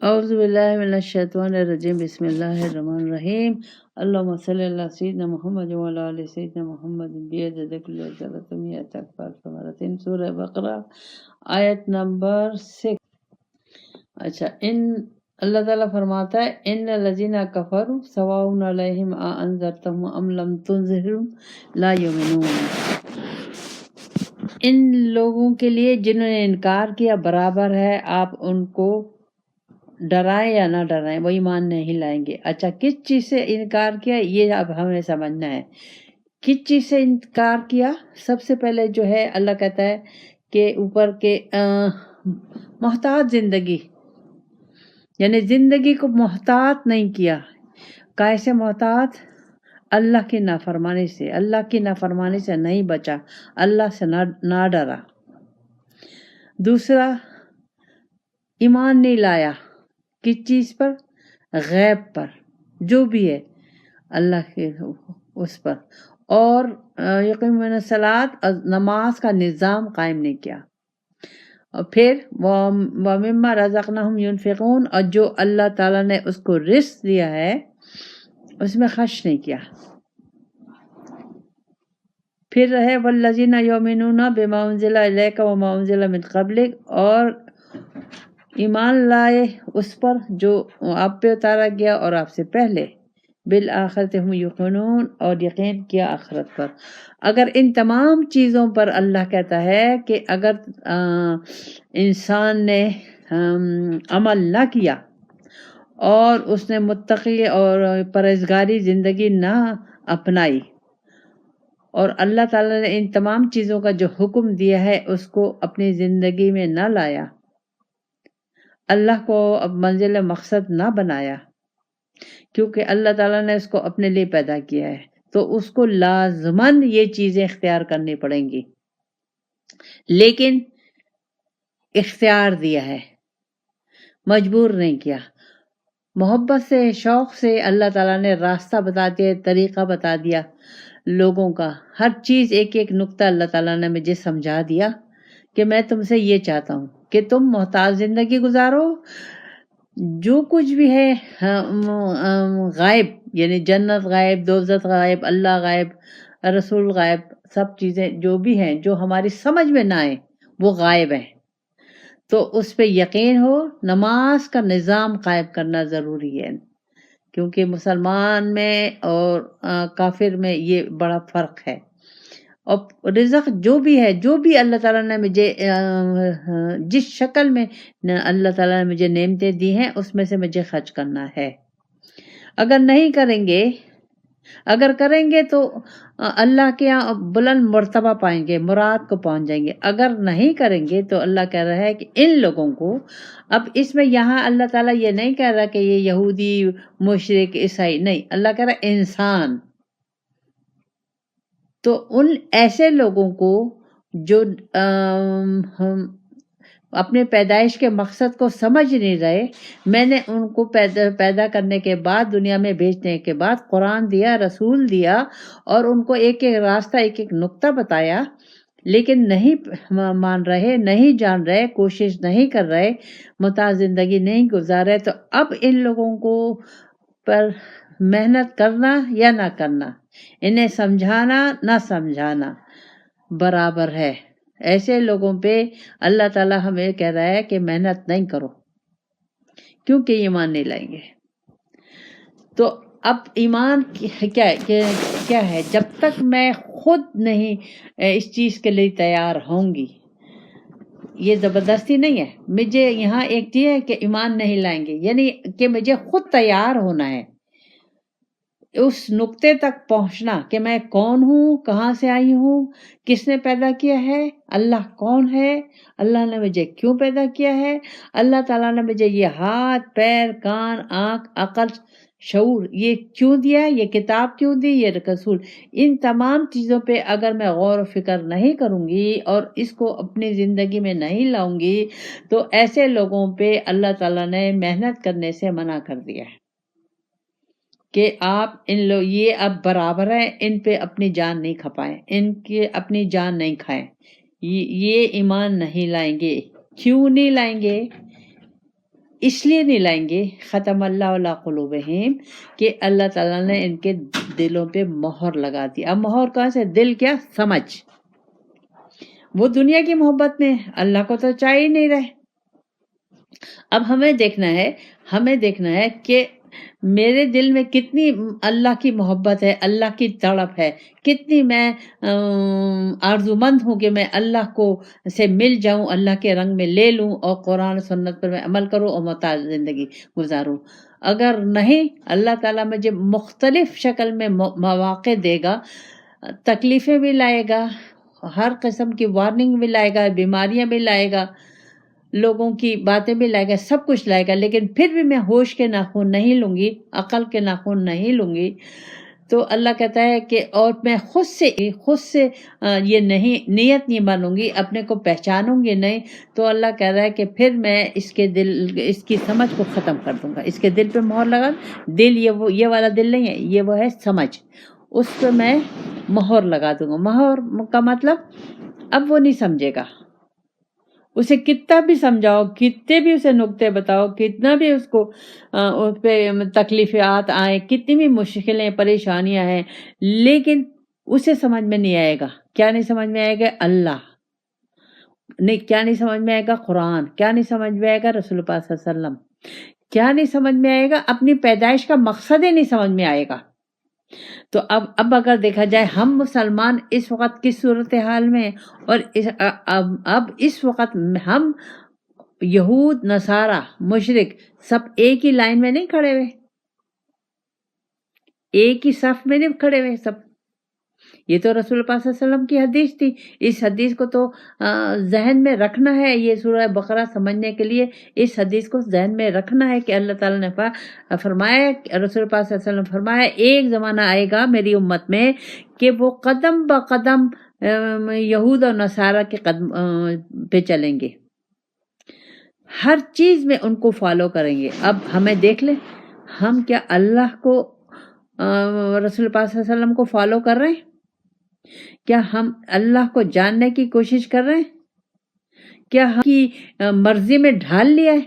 اعوذ باللہ من الشیطان الرجیم بسم اللہ الرحمن الرحیم اللہم صلی اللہ سیدنا محمد وعلی آل سیدنا محمد بیعدد کل ذرۃ مئۃ الف مرۃ سورہ بقرہ آیت نمبر 6۔ اچھا، اللہ تعالیٰ فرماتا ہے ان الذین کفروا سواء علیہم اانذرتہم ام لم تنذرہم لا یؤمنون۔ ان لوگوں کے لیے جنہوں نے انکار کیا برابر ہے آپ ان کو ڈرائیں یا نہ ڈرائیں، وہ ایمان نہیں لائیں گے۔ اچھا، کس چیز سے انکار کیا یہ اب ہمیں سمجھنا ہے۔ کس چیز سے انکار کیا؟ سب سے پہلے جو ہے اللہ کہتا ہے کہ اوپر کے محتاط زندگی، یعنی زندگی کو محتاط نہیں کیا۔ کیسے محتاط؟ اللہ کی نافرمانی سے، اللہ کی نافرمانی سے نہیں بچا، اللہ سے نہ ڈرا۔ دوسرا، ایمان نہیں لایا۔ کس چیز پر؟ غیب پر، جو بھی ہے اللہ کے اس پر، اور یقیمون الصلاۃ، نماز کا نظام قائم نہیں کیا۔ اور پھر وَمِمَّا رَزَقْنَاهُمْ يُنْفِقُونَ، اور جو اللہ تعالیٰ نے اس کو رزق دیا ہے اس میں خرچ نہیں کیا۔ پھر رہے وَالَّذِينَ يُؤْمِنُونَ بِمَا أُنزِلَ إِلَيْكَ وَمَا أُنزِلَ مِن قَبْلِكَ، اور ایمان لائے اس پر جو آپ پہ اتارا گیا اور آپ سے پہلے، بالآخرۃ ہم یوقنون، اور یقین کیا آخرت پر۔ اگر ان تمام چیزوں پر اللہ کہتا ہے کہ اگر انسان نے عمل نہ کیا اور اس نے متقی اور پرہیزگاری زندگی نہ اپنائی، اور اللہ تعالیٰ نے ان تمام چیزوں کا جو حکم دیا ہے اس کو اپنی زندگی میں نہ لایا، اللہ کو اب منزل مقصد نہ بنایا، کیونکہ اللہ تعالیٰ نے اس کو اپنے لیے پیدا کیا ہے، تو اس کو لازماً یہ چیزیں اختیار کرنی پڑیں گی۔ لیکن اختیار دیا ہے، مجبور نہیں کیا۔ محبت سے، شوق سے اللہ تعالیٰ نے راستہ بتا دیا، طریقہ بتا دیا لوگوں کا، ہر چیز ایک ایک نقطہ اللہ تعالیٰ نے مجھے سمجھا دیا کہ میں تم سے یہ چاہتا ہوں کہ تم محتاط زندگی گزارو، جو کچھ بھی ہے غائب، یعنی جنت غائب، دوزخ غائب، اللہ غائب، رسول غائب، سب چیزیں جو بھی ہیں جو ہماری سمجھ میں نہ آئے وہ غائب ہیں، تو اس پہ یقین ہو۔ نماز کا نظام قائم کرنا ضروری ہے، کیونکہ مسلمان میں اور کافر میں یہ بڑا فرق ہے۔ اور رزق جو بھی ہے، جو بھی اللہ تعالیٰ نے مجھے جس شکل میں اللہ تعالیٰ نے مجھے نعمتیں دی ہیں اس میں سے مجھے خرچ کرنا ہے۔ اگر نہیں کریں گے، اگر کریں گے تو اللہ کے یہاں بلند مرتبہ پائیں گے، مراد کو پہنچ جائیں گے۔ اگر نہیں کریں گے تو اللہ کہہ رہا ہے کہ ان لوگوں کو، اب اس میں یہاں اللہ تعالیٰ یہ نہیں کہہ رہا کہ یہ یہودی، مشرک، عیسائی، نہیں، اللہ کہہ رہا ہے انسان۔ تو ان ایسے لوگوں کو جو اپنے پیدائش کے مقصد کو سمجھ نہیں رہے، میں نے ان کو پیدا کرنے کے بعد، دنیا میں بھیجنے کے بعد قرآن دیا، رسول دیا، اور ان کو ایک ایک راستہ، ایک ایک نقطہ بتایا، لیکن نہیں مان رہے، نہیں جان رہے، کوشش نہیں کر رہے، متاع زندگی نہیں گزار رہے، تو اب ان لوگوں کو پر محنت کرنا یا نہ کرنا، انہیں سمجھانا نہ سمجھانا برابر ہے۔ ایسے لوگوں پہ اللہ تعالیٰ ہمیں کہہ رہا ہے کہ محنت نہیں کرو، کیونکہ ایمان نہیں لائیں گے۔ تو اب ایمان کیا ہے؟ جب تک میں خود نہیں اس چیز کے لیے تیار ہوں گی، یہ زبردستی نہیں ہے، مجھے یہاں ایک چیز ہے کہ ایمان نہیں لائیں گے، یعنی کہ مجھے خود تیار ہونا ہے اس نقطے تک پہنچنا کہ میں کون ہوں، کہاں سے آئی ہوں، کس نے پیدا کیا ہے، اللہ کون ہے، اللہ نے مجھے کیوں پیدا کیا ہے، اللہ تعالیٰ نے مجھے یہ ہاتھ، پیر، کان، آنکھ، عقل، شعور یہ کیوں دیا، یہ کتاب کیوں دی، یہ رسول۔ ان تمام چیزوں پہ اگر میں غور و فکر نہیں کروں گی اور اس کو اپنی زندگی میں نہیں لاؤں گی، تو ایسے لوگوں پہ اللہ تعالیٰ نے محنت کرنے سے منع کر دیا ہے کہ آپ یہ اب برابر ہیں، ان پہ اپنی جان نہیں کھپائیں، ان کی اپنی جان نہیں کھائیں، یہ ایمان نہیں لائیں گے۔ کیوں نہیں لائیں گے؟ اس لیے نہیں لائیں گے ختم اللہ علی قلوبہم کہ اللہ تعالیٰ نے ان کے دلوں پہ مہر لگا دی. اب مہر کہاں سے؟ دل کیا؟ سمجھ. وہ دنیا کی محبت میں اللہ کو تو چاہ ہی نہیں رہے. اب ہمیں دیکھنا ہے کہ میرے دل میں کتنی اللہ کی محبت ہے، اللہ کی تڑپ ہے، کتنی میں آرزومند ہوں کہ میں اللہ کو سے مل جاؤں، اللہ کے رنگ میں لے لوں اور قرآن و سنت پر میں عمل کروں اور متاع زندگی گزاروں. اگر نہیں، اللہ تعالیٰ مجھے مختلف شکل میں مواقع دے گا، تکلیفیں بھی لائے گا، ہر قسم کی وارننگ بھی لائے گا، بیماریاں بھی لائے گا، لوگوں کی باتیں بھی لائے گا، سب کچھ لائے گا، لیکن پھر بھی میں ہوش کے ناخن نہیں لوں گی، عقل کے ناخن نہیں لوں گی. تو اللہ کہتا ہے کہ اور میں خود سے یہ نہیں نیت نہیں مانوں گی، اپنے کو پہچانوں گی نہیں. تو اللہ کہہ رہا ہے کہ پھر میں اس کی سمجھ کو ختم کر دوں گا. اس کے دل پہ مہر لگا. دل یہ والا دل نہیں ہے، یہ وہ ہے سمجھ. اس پہ میں مہر لگا دوں گا. مہر کا مطلب اب وہ نہیں سمجھے گا. اسے کتنا بھی سمجھاؤ، کتنے بھی اسے نکتے بتاؤ، کتنا بھی اس کو اس پہ تکلیفات آئیں، کتنی بھی مشکلیں پریشانیاں ہیں، لیکن اسے سمجھ میں نہیں آئے گا. کیا نہیں سمجھ میں آئے گا؟ اللہ نہیں. کیا نہیں سمجھ میں آئے گا؟ قرآن. کیا نہیں سمجھ میں آئے گا؟ رسول پاک صلی اللہ علیہ وسلم. کیا نہیں سمجھ میں آئے گا؟ اپنی پیدائش کا مقصد ہی نہیں سمجھ میں آئے گا. تو اب اگر دیکھا جائے ہم مسلمان اس وقت کس صورتحال میں، اور اب اس وقت ہم یہود، نصارہ، مشرک سب ایک ہی لائن میں نہیں کھڑے ہوئے، ایک ہی صف میں نہیں کھڑے ہوئے سب. یہ تو رسول پاک صلی اللہ علیہ وسلم کی حدیث تھی. اس حدیث کو تو ذہن میں رکھنا ہے. یہ سورہ بقرہ سمجھنے کے لیے اس حدیث کو ذہن میں رکھنا ہے کہ اللہ تعالیٰ نے فرمایا، رسول پاک صلی اللہ علیہ وسلم فرمایا، ایک زمانہ آئے گا میری امت میں کہ وہ قدم بہ قدم یہود اور نصارہ کے قدم پہ چلیں گے، ہر چیز میں ان کو فالو کریں گے. اب ہمیں دیکھ لیں، ہم کیا اللہ کو، رسول پاک صلی اللہ علیہ وسلم کو فالو کر رہے ہیں؟ کیا ہم اللہ کو جاننے کی کوشش کر رہے ہیں؟ کیا ہم کی مرضی میں ڈھال لیا ہے؟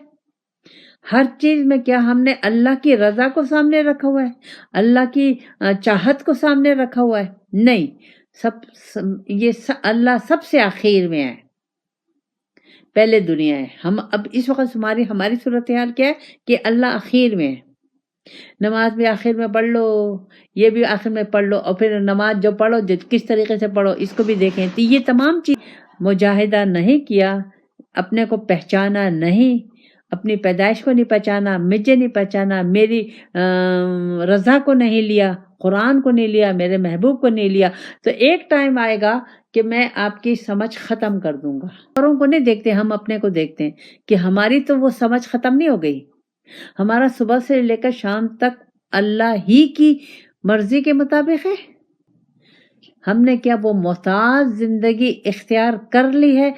ہر چیز میں کیا ہم نے اللہ کی رضا کو سامنے رکھا ہوا ہے، اللہ کی چاہت کو سامنے رکھا ہوا ہے؟ نہیں. اللہ سب سے آخر میں ہے، پہلے دنیا ہے. ہم اب اس وقت ہماری صورتحال کیا ہے کہ اللہ آخر میں ہے. نماز بھی آخر میں پڑھ لو، یہ بھی آخر میں پڑھ لو، اور پھر نماز جو پڑھو کس طریقے سے پڑھو اس کو بھی دیکھیں. تو یہ تمام چیز مجاہدہ نہیں کیا، اپنے کو پہچانا نہیں، اپنی پیدائش کو نہیں پہچانا، مجھے نہیں پہچانا، میری رضا کو نہیں لیا، قرآن کو نہیں لیا، میرے محبوب کو نہیں لیا، تو ایک ٹائم آئے گا کہ میں آپ کی سمجھ ختم کر دوں گا. اوروں کو نہیں دیکھتے، ہم اپنے کو دیکھتے ہیں کہ ہماری تو وہ سمجھ ختم نہیں ہو گئی. ہمارا صبح سے لے کر شام تک اللہ ہی کی مرضی کے مطابق ہے. ہم نے کیا وہ محتاط زندگی اختیار کر لی ہے؟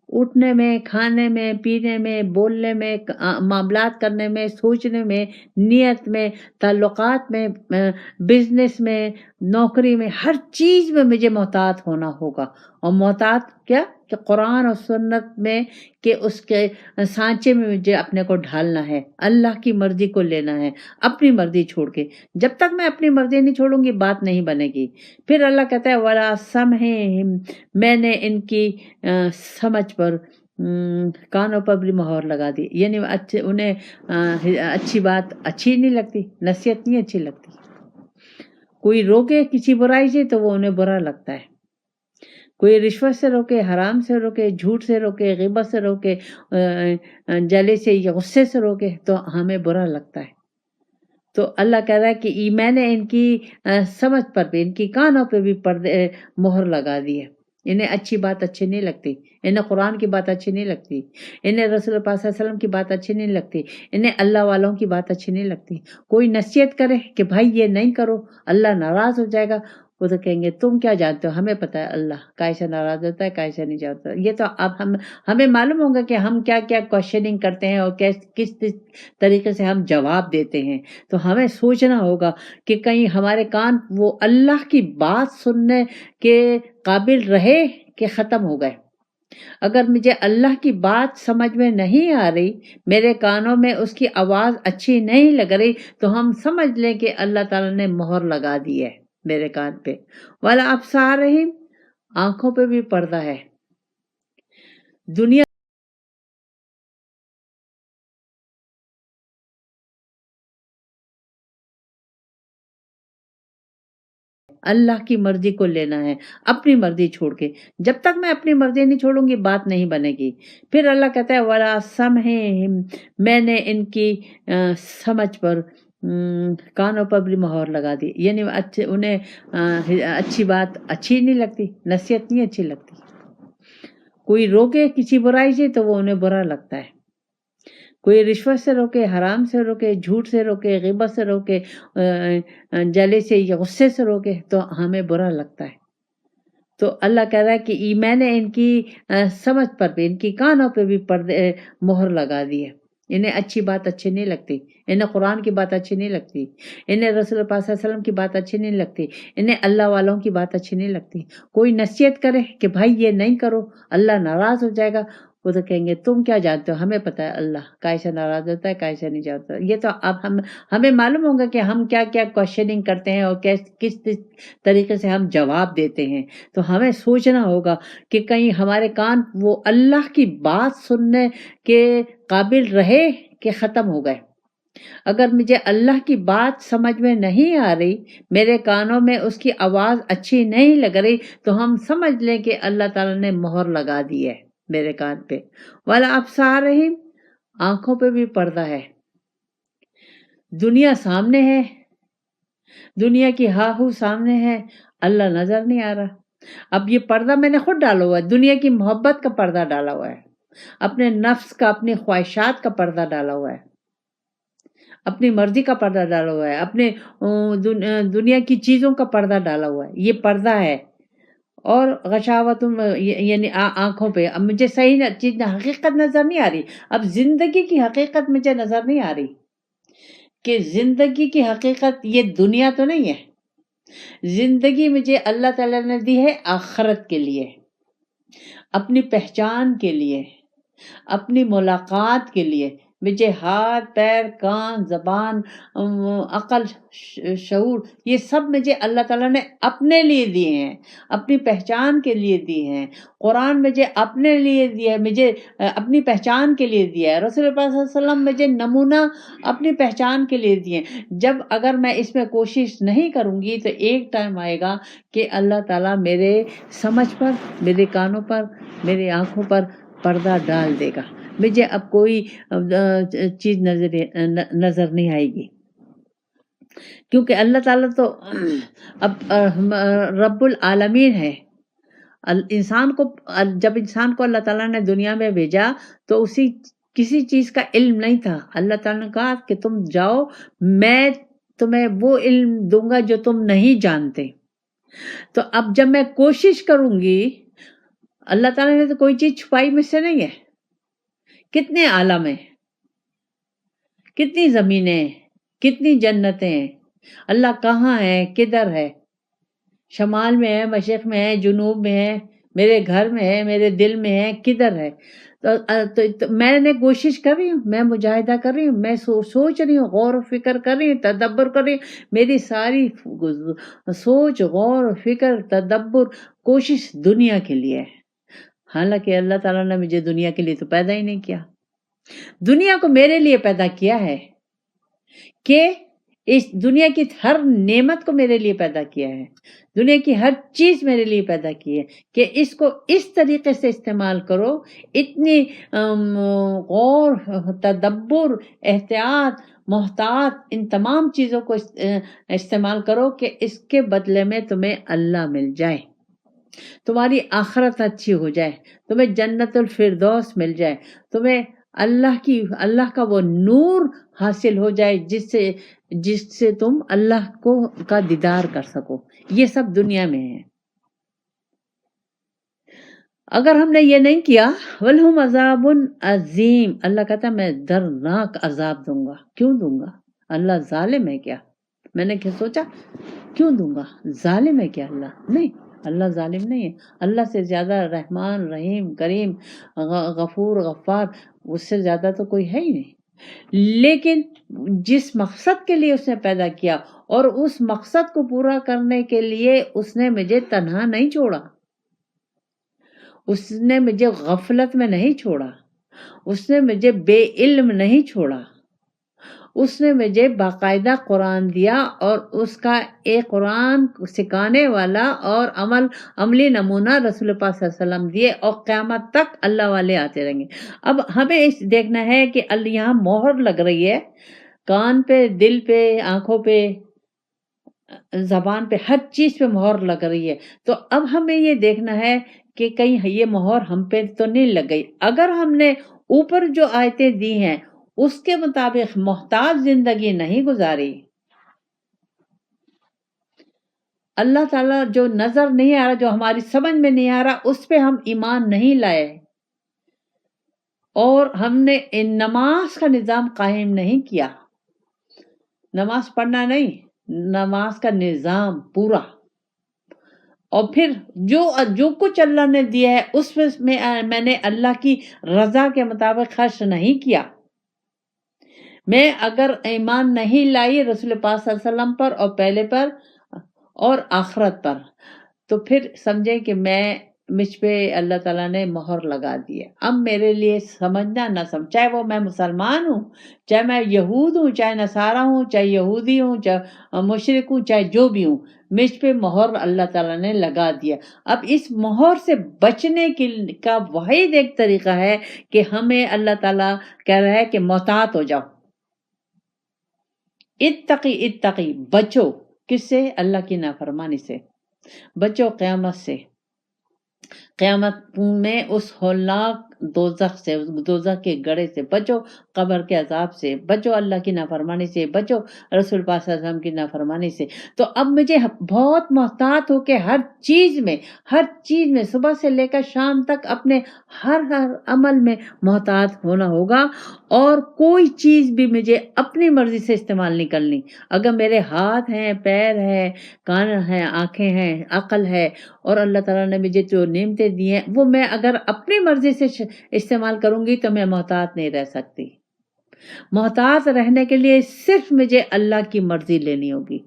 اٹھنے میں، کھانے میں، پینے میں، بولنے میں، معاملات کرنے میں، سوچنے میں، نیت میں، تعلقات میں، بزنس میں، نوکری میں، ہر چیز میں مجھے محتاط ہونا ہوگا. اور محتاط کیا کہ قرآن اور سنت میں کہ اس کے سانچے میں مجھے اپنے کو ڈھالنا ہے، اللہ کی مرضی کو لینا ہے، اپنی مرضی چھوڑ کے. جب تک میں اپنی مرضی نہیں چھوڑوں گی بات نہیں بنے گی. پھر اللہ کہتا ہے وَلَا سَمْعِهِمْ، میں نے ان کی سمجھ پر، کانوں پر بھی مہر لگا دی. یعنی انہیں اچھی بات اچھی نہیں لگتی، نصیحت نہیں اچھی لگتی. کوئی روکے کسی برائی سے تو وہ انہیں برا لگتا ہے. کوئی رشوت سے روکے، حرام سے روکے، جھوٹ سے روکے، غیبت سے روکے، جلے سے یا غصے سے روکے تو ہمیں برا لگتا ہے. تو اللہ کہہ رہا ہے کہ میں نے ان کی سمجھ پر بھی، ان کی کانوں پہ بھی مہر لگا دی ہے. انہیں اچھی بات اچھی نہیں لگتی، انہیں قرآن کی بات اچھی نہیں لگتی، انہیں رسول پاک صلی اللہ علیہ وسلم کی بات اچھی نہیں لگتی، انہیں اللہ والوں کی بات اچھی نہیں لگتی. کوئی نصیحت کرے کہ بھائی یہ نہیں کرو، اللہ ناراض ہو جائے گا، وہ تو کہیں گے تم کیا جانتے ہو، ہمیں پتہ ہے اللہ کیسے ناراض ہوتا ہے، کیسے نہیں جانتا. یہ تو اب ہمیں معلوم ہوگا کہ ہم کیا کیا کوشچننگ کرتے ہیں اور کس طریقے سے ہم جواب دیتے ہیں. تو ہمیں سوچنا ہوگا کہ کہیں ہمارے کان وہ اللہ کی بات سننے کے قابل رہے کہ ختم ہو گئے. اگر مجھے اللہ کی بات سمجھ میں نہیں آ رہی، میرے کانوں میں اس کی آواز اچھی نہیں لگ رہی، تو ہم سمجھ لیں کہ اللہ تعالیٰ نے مہر لگا دی ہے میرے کان پہ۔ والا ابصارہم، آنکھوں پہ بھی پردہ ہے۔ دنیا اللہ کی مرضی کو لینا ہے، اپنی مرضی چھوڑ کے۔ جب تک میں اپنی مرضی نہیں چھوڑوں گی بات نہیں بنے گی۔ پھر اللہ کہتا ہے وَلَا سَمْعِهِمْ، میں نے ان کی سمجھ پر کانوں پر بھی مہر لگا دی، یعنی انہیں اچھی بات اچھی نہیں لگتی، نصیحت نہیں اچھی لگتی۔ کوئی روکے کسی برائی سے تو وہ انہیں برا لگتا ہے، کوئی رشوت سے روکے، حرام سے روکے، جھوٹ سے روکے، غیبت سے روکے، جلے سے یا غصے سے روکے تو ہمیں برا لگتا ہے۔ تو اللہ کہہ رہا ہے کہ میں نے ان کی سمجھ پر بھی، ان کی کانوں پہ بھی پردے مہر لگا دی ہے۔ انہیں اچھی بات اچھی نہیں لگتی، انہیں قرآن کی بات اچھی نہیں لگتی، انہیں رسول پاک صلی اللہ علیہ وسلم کی بات اچھی نہیں لگتی، انہیں اللہ والوں کی بات اچھی نہیں لگتی۔ کوئی نصیحت کرے کہ بھائی یہ نہیں کرو، اللہ ناراض ہو جائے گا، وہ تو کہیں گے تم کیا جانتے ہو، ہمیں پتہ ہے اللہ کیسے ناراض ہوتا ہے کیسے نہیں جانتا۔ یہ تو اب ہمیں معلوم ہوگا کہ ہم کیا کیا کوشچننگ کرتے ہیں اور کس طریقے سے ہم جواب دیتے ہیں۔ تو ہمیں سوچنا ہوگا کہ کہیں ہمارے کان وہ اللہ کی بات سننے کے قابل رہے کہ ختم ہو گئے۔ اگر مجھے اللہ کی بات سمجھ میں نہیں آ رہی، میرے کانوں میں اس کی آواز اچھی نہیں لگ رہی، تو ہم سمجھ لیں کہ اللہ تعالیٰ نے مہر لگا دی ہے میرے کان پہ۔ والا ابصارہم، آنکھوں پہ بھی پردہ ہے۔ دنیا سامنے ہے، دنیا کی ہاہو سامنے ہے، اللہ نظر نہیں آ رہا۔ اب یہ پردہ میں نے خود ڈالا ہوا ہے، دنیا کی محبت کا پردہ ڈالا ہوا ہے، اپنے نفس کا، اپنی خواہشات کا پردہ ڈالا ہوا ہے، اپنی مرضی کا پردہ ڈالا ہوا ہے، اپنے دنیا کی چیزوں کا پردہ ڈالا ہوا ہے۔ یہ پردہ ہے۔ اور غشاوت یعنی آنکھوں پہ اب مجھے صحیح چیز حقیقت نظر نہیں آ رہی، اب زندگی کی حقیقت مجھے نظر نہیں آ رہی کہ زندگی کی حقیقت یہ دنیا تو نہیں ہے۔ زندگی مجھے اللہ تعالیٰ نے دی ہے آخرت کے لیے، اپنی پہچان کے لیے، اپنی ملاقات کے لیے۔ مجھے ہاتھ، پیر، کان، زبان، عقل، شعور، یہ سب مجھے اللہ تعالیٰ نے اپنے لیے دیے ہیں، اپنی پہچان کے لیے دیے ہیں۔ قرآن مجھے اپنے لیے دیا ہے، مجھے اپنی پہچان کے لیے دیا ہے۔ رسول اللہ صلی اللہ علیہ وسلم مجھے نمونہ اپنی پہچان کے لیے دیے ہیں۔ جب اگر میں اس میں کوشش نہیں کروں گی تو ایک ٹائم آئے گا کہ اللہ تعالیٰ میرے سمجھ پر، میرے کانوں پر، میرے آنکھوں پر پردہ ڈال دے گا، مجھے اب کوئی چیز نظر نہیں آئے گی، کیونکہ اللہ تعالیٰ تو اب رب العالمین ہے۔ انسان کو جب انسان کو اللہ تعالیٰ نے دنیا میں بھیجا تو کسی چیز کا علم نہیں تھا۔ اللہ تعالیٰ نے کہا کہ تم جاؤ، میں تمہیں وہ علم دوں گا جو تم نہیں جانتے۔ تو اب جب میں کوشش کروں گی، اللہ تعالیٰ نے تو کوئی چیز چھپائی مجھ سے نہیں ہے۔ کتنے عالم ہیں، کتنی زمینیں، کتنی جنتیں ہیں، اللہ کہاں ہے، کدھر ہے، شمال میں ہے، مشرق میں ہے، جنوب میں ہے، میرے گھر میں ہے، میرے دل میں ہے، کدھر ہے؟ تو میں نے کوشش کر رہی ہوں، میں مجاہدہ کر رہی ہوں، میں سوچ رہی ہوں، غور و فکر کر رہی ہوں، تدبر کر رہی ہوں۔ میری ساری سوچ، غور و فکر، تدبر، کوشش دنیا کے لیے ہے، حالانکہ اللہ تعالیٰ نے مجھے دنیا کے لیے تو پیدا ہی نہیں کیا۔ دنیا کو میرے لیے پیدا کیا ہے کہ اس دنیا کی ہر نعمت کو میرے لیے پیدا کیا ہے، دنیا کی ہر چیز میرے لیے پیدا کی ہے کہ اس کو اس طریقے سے استعمال کرو، اتنی غور، تدبر، احتیاط، محتاط، ان تمام چیزوں کو استعمال کرو کہ اس کے بدلے میں تمہیں اللہ مل جائے، تمہاری آخرت اچھی ہو جائے، تمہیں جنت الفردوس مل جائے، تمہیں اللہ کا وہ نور حاصل ہو جائے جس سے تم اللہ کا دیدار کر سکو۔ یہ سب دنیا میں ہے۔ اگر ہم نے یہ نہیں کیا، وَلْهُمْ عَذَابٌ عَظِيمٌ، اللہ کہتا ہے میں دردناک عذاب دوں گا۔ کیوں دوں گا؟ اللہ ظالم ہے کیا؟ میں نے کیا سوچا کیوں دوں گا؟ ظالم ہے کیا اللہ؟ نہیں، اللہ ظالم نہیں ہے، اللہ سے زیادہ رحمان رحیم کریم غفور غفار اس سے زیادہ تو کوئی ہے ہی نہیں. لیکن جس مقصد کے لیے اس نے پیدا کیا اور اس مقصد کو پورا کرنے کے لیے اس نے مجھے تنہا نہیں چھوڑا، اس نے مجھے غفلت میں نہیں چھوڑا، اس نے مجھے بے علم نہیں چھوڑا، اس نے مجھے باقاعدہ قرآن دیا اور اس کا ایک قرآن سکھانے والا اور عملی نمونہ رسول پاک صلی اللہ علیہ وسلم دیے، اور قیامت تک اللہ والے آتے رہیں گے. اب ہمیں اس دیکھنا ہے کہ یہاں مہر لگ رہی ہے، کان پہ، دل پہ، آنکھوں پہ، زبان پہ، ہر چیز پہ مہر لگ رہی ہے. تو اب ہمیں یہ دیکھنا ہے کہ کہیں یہ مہر ہم پہ تو نہیں لگ گئی. اگر ہم نے اوپر جو آیتیں دی ہیں اس کے مطابق محتاط زندگی نہیں گزاری، اللہ تعالیٰ جو نظر نہیں آ رہا، جو ہماری سمجھ میں نہیں آ رہا، اس پہ ہم ایمان نہیں لائے، اور ہم نے نماز کا نظام قائم نہیں کیا، نماز پڑھنا نہیں، نماز کا نظام پورا، اور پھر جو کچھ اللہ نے دیا ہے اس میں نے اللہ کی رضا کے مطابق خرچ نہیں کیا. میں اگر ایمان نہیں لائی رسول پاک صلی اللہ علیہ وسلم پر اور پہلے پر اور آخرت پر، تو پھر سمجھیں کہ مجھ پہ اللہ تعالیٰ نے مہر لگا دی ہے. اب میرے لیے سمجھنا نہ سمجھ، چاہے وہ میں مسلمان ہوں، چاہے میں یہود ہوں، چاہے نصارہ ہوں، چاہے یہودی ہوں، چاہے مشرک ہوں، چاہے جو بھی ہوں، مجھ پہ مہر اللہ تعالیٰ نے لگا دیا. اب اس مہر سے بچنے کا واحد ایک طریقہ ہے کہ ہمیں اللہ تعالیٰ کہہ رہا ہے کہ محتاط ہو جاؤ. اتقی بچو، کس سے؟ اللہ کی نافرمانی سے بچو، قیامت سے، قیامت میں اس ہولناک دوزخ سے، اس دوزخ کے گڑھے سے بچو، قبر کے عذاب سے بچو، اللہ کی نافرمانی سے بچو، رسول پاک صلی اللہ علیہ وسلم کی نافرمانی سے. تو اب مجھے بہت محتاط ہو کے ہر چیز میں صبح سے لے کر شام تک اپنے ہر عمل میں محتاط ہونا ہوگا، اور کوئی چیز بھی مجھے اپنی مرضی سے استعمال نہیں کرنی. اگر میرے ہاتھ ہیں، پیر ہیں، کان ہیں، آنکھیں ہیں، عقل ہے، اور اللہ تعالیٰ نے مجھے جو نعمتیں دی ہیں وہ میں اگر اپنی مرضی سے استعمال کروں گی تو میں محتاط نہیں رہ سکتی. محتاط رہنے کے لیے صرف مجھے اللہ کی مرضی لینی ہوگی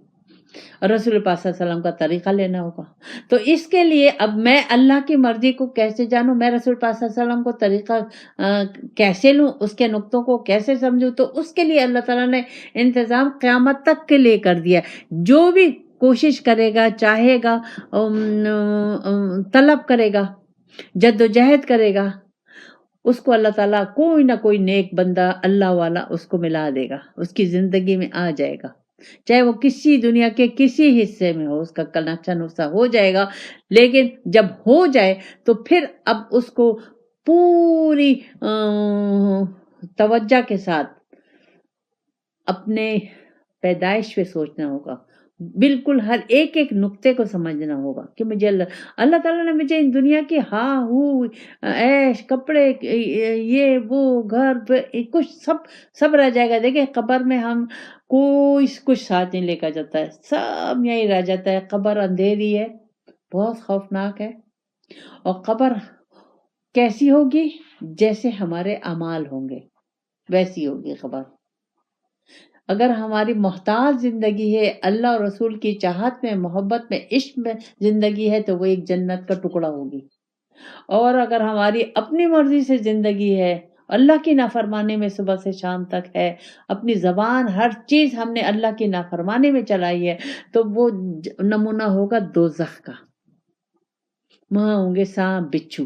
اور رسول پاک صلی اللہ علیہ وسلم کا طریقہ لینا ہوگا. تو اس کے لیے اب میں اللہ کی مرضی کو کیسے جانوں، میں رسول پاک صلی اللہ علیہ وسلم کو طریقہ کیسے لوں، اس کے نقطوں کو کیسے سمجھوں؟ تو اس کے لیے اللہ تعالیٰ نے انتظام قیامت تک کے لیے کر دیا. جو بھی کوشش کرے گا، چاہے گا، طلب کرے گا، جد و جہد کرے گا، اس کو اللہ تعالیٰ کوئی نہ کوئی نیک بندہ اللہ والا اس کو ملا دے گا، اس کی زندگی میں آ جائے گا، چاہے وہ کسی دنیا کے کسی حصے میں ہو، اس کا کنیکشن اس کا ہو جائے گا. لیکن جب ہو جائے تو پھر اب اس کو پوری توجہ کے ساتھ اپنے پیدائش پہ سوچنا ہوگا، بالکل ہر ایک نقطے کو سمجھنا ہوگا کہ مجھے اللہ تعالیٰ نے مجھے ان دنیا کی عیش، کپڑے، یہ وہ، گھر کچھ سب رہ جائے گا. دیکھیں قبر میں ہم کوئی کچھ ساتھ نہیں لے کر جاتا ہے، سب یہیں رہ جاتا ہے. قبر اندھیری ہے، بہت خوفناک ہے، اور قبر کیسی ہوگی؟ جیسے ہمارے اعمال ہوں گے ویسی ہوگی قبر. اگر ہماری محتاط زندگی ہے، اللہ اور رسول کی چاہت میں، محبت میں، عشق میں زندگی ہے، تو وہ ایک جنت کا ٹکڑا ہوگی. اور اگر ہماری اپنی مرضی سے زندگی ہے، اللہ کی نافرمانی میں صبح سے شام تک ہے، اپنی زبان ہر چیز ہم نے اللہ کی نافرمانی میں چلائی ہے، تو وہ نمونہ ہوگا دوزخ کا. وہاں ہوں گے سانپ بچھو،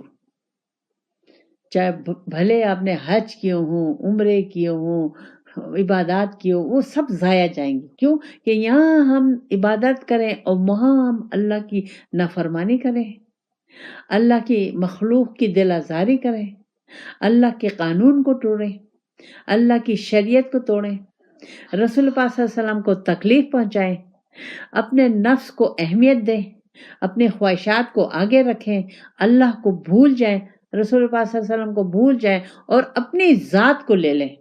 چاہے بھلے آپ نے حج کیے ہوں، عمرے کیے ہوں، عبادات کی ہو، وہ سب ضائع جائیں گی. کیوں کہ یہاں ہم عبادت کریں اور وہاں ہم اللہ کی نافرمانی کریں، اللہ کی مخلوق کی دل آزاری کریں، اللہ کے قانون کو توڑیں، اللہ کی شریعت کو توڑیں، رسول پاک صلی اللہ علیہ وسلم کو تکلیف پہنچائیں، اپنے نفس کو اہمیت دیں، اپنی خواہشات کو آگے رکھیں، اللہ کو بھول جائیں، رسول پاک صلی اللہ علیہ وسلم کو بھول جائیں، اور اپنی ذات کو لے لیں.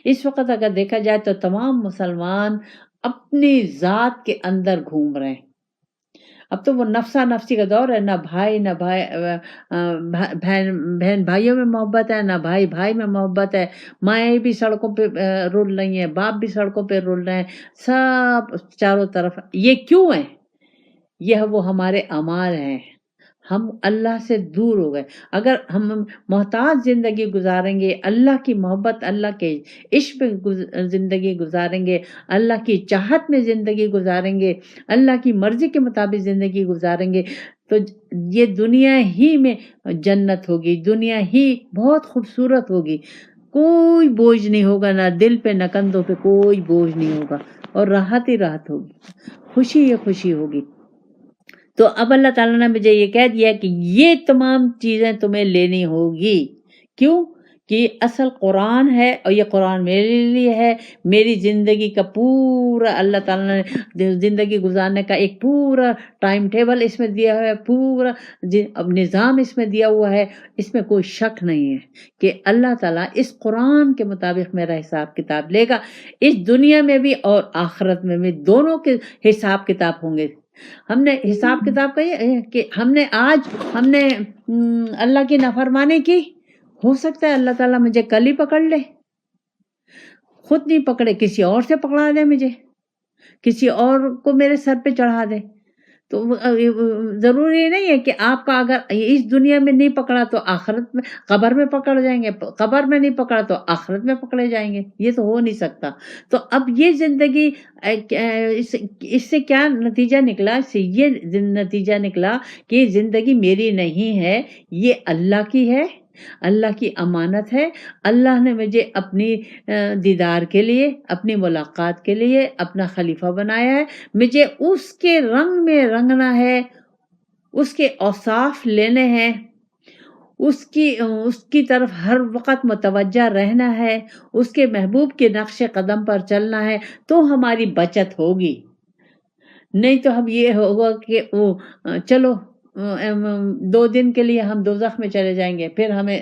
اس وقت اگر دیکھا جائے تو تمام مسلمان اپنی ذات کے اندر گھوم رہے ہیں، اب تو وہ نفسا نفسی کا دور ہے، نہ بھائی نہ بہن بھائیوں میں محبت ہے، نہ بھائی بھائی میں محبت ہے، مائیں بھی سڑکوں پہ رول رہی ہیں، باپ بھی سڑکوں پہ رول رہے ہیں، سب چاروں طرف۔ یہ کیوں ہے؟ یہ وہ ہمارے اعمال ہیں، ہم اللہ سے دور ہو گئے۔ اگر ہم محتاط زندگی گزاریں گے، اللہ کی محبت، اللہ کے عشق میں زندگی گزاریں گے، اللہ کی چاہت میں زندگی گزاریں گے، اللہ کی مرضی کے مطابق زندگی گزاریں گے، تو یہ دنیا ہی میں جنت ہوگی، دنیا ہی بہت خوبصورت ہوگی، کوئی بوجھ نہیں ہوگا، نہ دل پہ نہ کندھوں پہ کوئی بوجھ نہیں ہوگا، اور راحت ہی راحت ہوگی، خوشی ہی خوشی ہوگی۔ تو اب اللہ تعالیٰ نے مجھے یہ کہہ دیا کہ یہ تمام چیزیں تمہیں لینی ہوگی۔ کیوں؟ کہ اصل قرآن ہے، اور یہ قرآن میرے لیے ہے، میری زندگی کا پورا اللہ تعالیٰ نے زندگی گزارنے کا ایک پورا ٹائم ٹیبل اس میں دیا ہوا ہے، پورا نظام اس میں دیا ہوا ہے، اس میں کوئی شک نہیں ہے کہ اللہ تعالیٰ اس قرآن کے مطابق میرا حساب کتاب لے گا، اس دنیا میں بھی اور آخرت میں بھی، دونوں کے حساب کتاب ہوں گے۔ ہم نے حساب کتاب کا یہ کہ ہم نے اللہ کی نافرمانی کی، ہو سکتا ہے اللہ تعالیٰ مجھے کل ہی پکڑ لے، خود نہیں پکڑے کسی اور سے پکڑا دے، مجھے کسی اور کو میرے سر پہ چڑھا دے۔ تو ضروری نہیں ہے کہ آپ کا اگر اس دنیا میں نہیں پکڑا تو آخرت میں قبر میں پکڑ جائیں گے، قبر میں نہیں پکڑا تو آخرت میں پکڑے جائیں گے، یہ تو ہو نہیں سکتا۔ تو اب یہ زندگی، اس سے کیا نتیجہ نکلا؟ اس سے یہ نتیجہ نکلا کہ زندگی میری نہیں ہے، یہ اللہ کی ہے، اللہ کی امانت ہے۔ اللہ نے مجھے اپنی دیدار کے لیے، اپنی ملاقات کے لیے اپنا خلیفہ بنایا ہے، مجھے اس کے رنگ میں رنگنا ہے، اس کے اوصاف لینے ہیں، اس کی طرف ہر وقت متوجہ رہنا ہے، اس کے محبوب کے نقش قدم پر چلنا ہے، تو ہماری بچت ہوگی۔ نہیں تو اب یہ ہوگا کہ چلو 2 دن کے لیے ہم دوزخ میں چلے جائیں گے، پھر ہمیں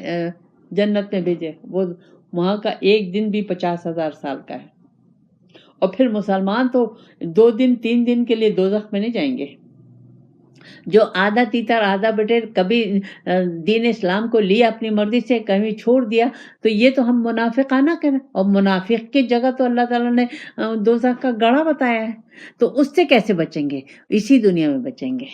جنت میں بھیجے، وہ وہاں کا 1 دن بھی 50,000 سال کا ہے۔ اور پھر مسلمان تو 2 دن 3 دن کے لیے دوزخ میں نہیں جائیں گے۔ جو آدھا تیتر آدھا بٹیر کبھی دین اسلام کو لیا اپنی مرضی سے، کبھی چھوڑ دیا، تو یہ تو ہم منافقانہ کریں، اور منافق کی جگہ تو اللہ تعالیٰ نے دوزخ کا گڑھا بتایا ہے، تو اس سے کیسے بچیں گے؟ اسی دنیا میں بچیں گے۔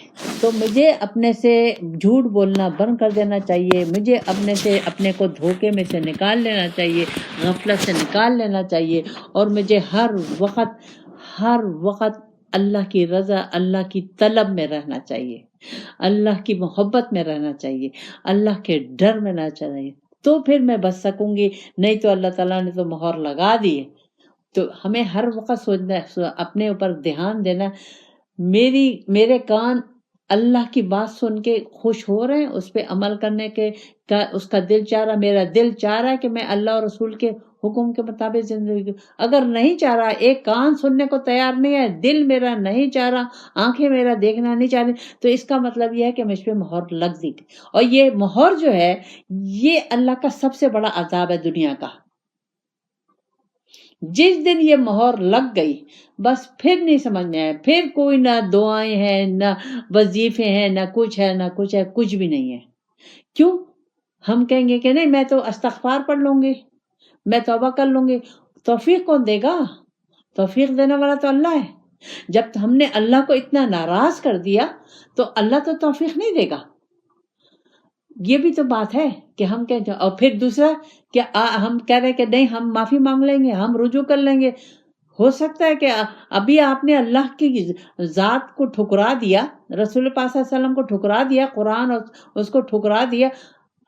تو مجھے اپنے سے جھوٹ بولنا بند کر دینا چاہیے، مجھے اپنے کو دھوکے میں سے نکال لینا چاہیے، غفلت سے نکال لینا چاہیے، اور مجھے ہر وقت اللہ کی رضا، اللہ کی طلب میں رہنا چاہیے، اللہ کی محبت میں رہنا چاہیے، اللہ کے ڈر میں رہنا چاہیے، تو پھر میں بچ سکوں گی۔ نہیں تو اللہ تعالیٰ نے تو مہر لگا دی ہے۔ تو ہمیں ہر وقت سوچنا، اپنے اوپر دھیان دینا، میرے کان اللہ کی بات سن کے خوش ہو رہے ہیں، اس پہ عمل کرنے کے اس کا دل چاہ رہا، میرا دل چاہ رہا ہے کہ میں اللہ اور رسول کے حکم کے مطابق زندگی، اگر نہیں چاہ رہا، ایک کان سننے کو تیار نہیں ہے، دل میرا نہیں چاہ رہا، آنکھیں میرا دیکھنا نہیں چاہ رہی، تو اس کا مطلب یہ ہے کہ مجھ پہ مہر لگ دی۔ اور یہ مہر جو ہے، یہ اللہ کا سب سے بڑا عذاب ہے دنیا کا۔ جس دن یہ مہر لگ گئی، بس پھر نہیں سمجھ میں آیا، پھر کوئی نہ دعائیں ہیں، نہ وظیفے ہیں، نہ کچھ ہے، نہ کچھ ہے، کچھ بھی نہیں ہے۔ کیوں؟ ہم کہیں گے کہ نہیں، میں تو استغفار پڑھ لوں گی، میں توبہ کر لوں گی۔ توفیق کون دے گا؟ توفیق دینے والا تو اللہ ہے۔ جب ہم نے اللہ کو اتنا ناراض کر دیا تو اللہ تو توفیق نہیں دے گا۔ یہ بھی تو بات ہے کہ ہم کہتے ہیں، اور پھر دوسرا کہ ہم کہہ رہے کہ نہیں، ہم معافی مانگ لیں گے، ہم رجوع کر لیں گے۔ ہو سکتا ہے کہ ابھی آپ نے اللہ کی ذات کو ٹھکرا دیا، رسول پاک صلی اللہ علیہ وسلم کو ٹھکرا دیا، قرآن اس کو ٹھکرا دیا،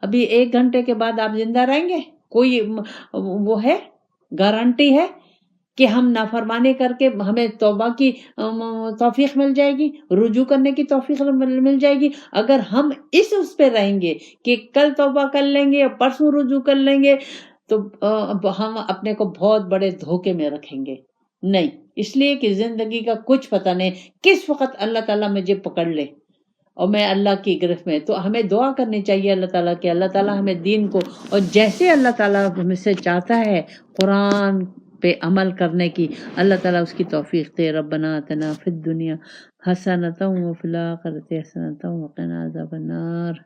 ابھی 1 گھنٹے کے بعد آپ زندہ رہیں گے؟ کوئی وہ ہے گارنٹی ہے کہ ہم نافرمانی کر کے ہمیں توبہ کی توفیق مل جائے گی، رجوع کرنے کی توفیق مل جائے گی؟ اگر ہم اس پہ رہیں گے کہ کل توبہ کر لیں گے، پرسوں رجوع کر لیں گے، تو ہم اپنے کو بہت بڑے دھوکے میں رکھیں گے۔ نہیں، اس لیے کہ زندگی کا کچھ پتہ نہیں کس وقت اللہ تعالیٰ مجھے پکڑ لے اور میں اللہ کی گرفت میں۔ تو ہمیں دعا کرنی چاہیے اللہ تعالیٰ کہ اللہ تعالیٰ ہمیں دین کو، اور جیسے اللہ تعالیٰ ہم سے چاہتا ہے، قرآن پہ عمل کرنے کی اللہ تعالیٰ اس کی توفیق دے۔ ربنا آتنا فی الدنیا حسنۃ وفی الآخرۃ حسنۃ وقنا عذاب النار۔